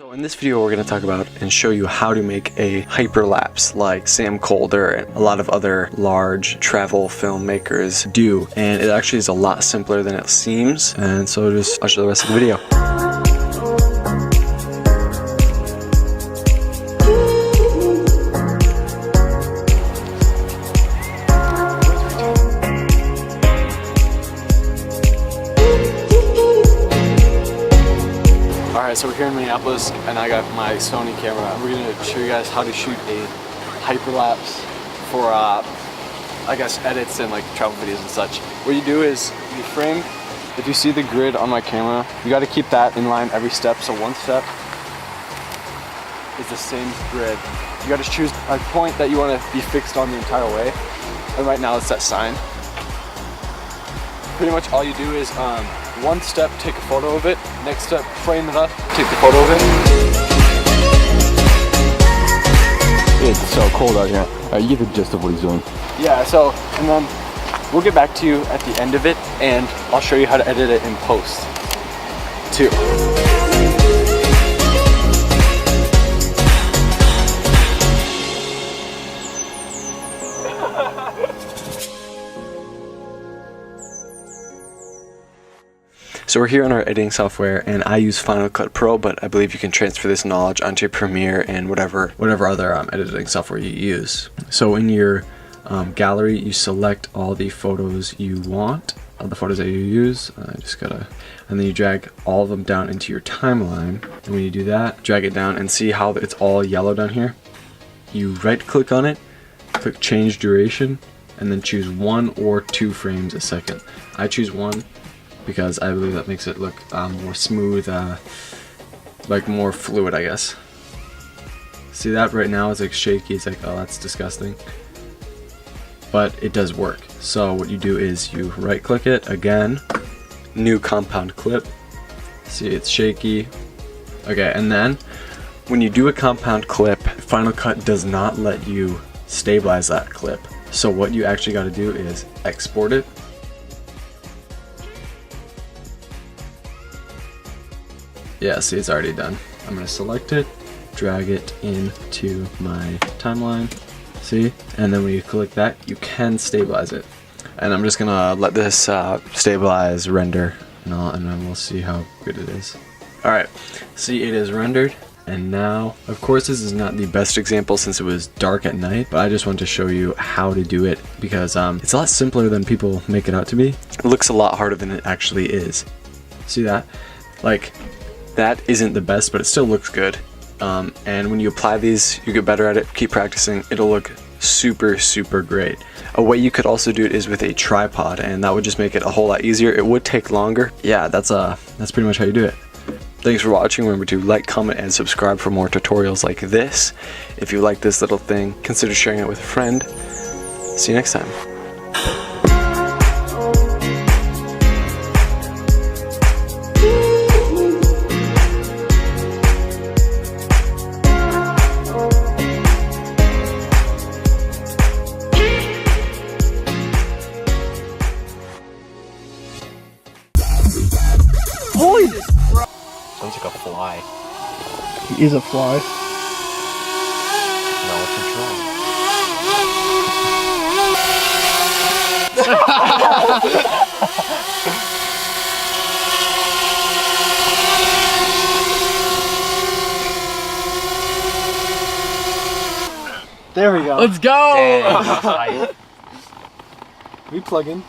So in this video we're going to talk about and show you how to make a hyperlapse like Sam Colder and a lot of other large travel filmmakers do, and it actually is a lot simpler than it seems, and so just watch the rest of the video. Alright, so we're here in Minneapolis and I got my Sony camera and we're going to show you guys how to shoot a hyperlapse for I guess edits and like travel videos and such. What you do is you frame, if you see the grid on my camera, you got to keep that in line every step. So one step is the same grid. You got to choose a point that you want to be fixed on the entire way, and right now it's that sign. Pretty much all you do is one step, take a photo of it. Next step, frame it up, take the photo of it. It's so cold out here. You get the gist of what he's doing. Yeah, so, and then we'll get back to you at the end of it, and I'll show you how to edit it in post, too. So we're here on our editing software, and I use Final Cut Pro, but I believe you can transfer this knowledge onto Premiere and whatever other editing software you use. So in your gallery, you select all the photos you want, all the photos that you use. And then you drag all of them down into your timeline. And when you do that, drag it down and see how it's all yellow down here. You right click on it, click change duration, and then choose 1 or 2 frames a second. I choose 1. Because I believe that makes it look more smooth, like more fluid, I guess. See that right now it's like shaky, it's like, oh, that's disgusting. But it does work. So what you do is you right click it again, new compound clip. See, it's shaky. Okay, and then when you do a compound clip, Final Cut does not let you stabilize that clip. So what you actually got to do is export it. Yeah, see, it's already done. I'm gonna select it, drag it into my timeline, see? And then when you click that, you can stabilize it. And I'm just gonna let this stabilize, render, and then we'll see how good it is. All right, see, it is rendered. And now, of course, this is not the best example since it was dark at night, but I just want to show you how to do it because it's a lot simpler than people make it out to be. It looks a lot harder than it actually is. See that? Like, that isn't the best, but it still looks good. And when you apply these, you get better at it, keep practicing, it'll look super, super great. A way you could also do it is with a tripod, and that would just make it a whole lot easier. It would take longer. Yeah, that's pretty much how you do it. Thanks for watching. Remember to like, comment, and subscribe for more tutorials like this. If you like this little thing, consider sharing it with a friend. See you next time. Holy this Sounds like a fly. He is a fly. No, it's a drone. There we go. Let's go! Dang, We plug in.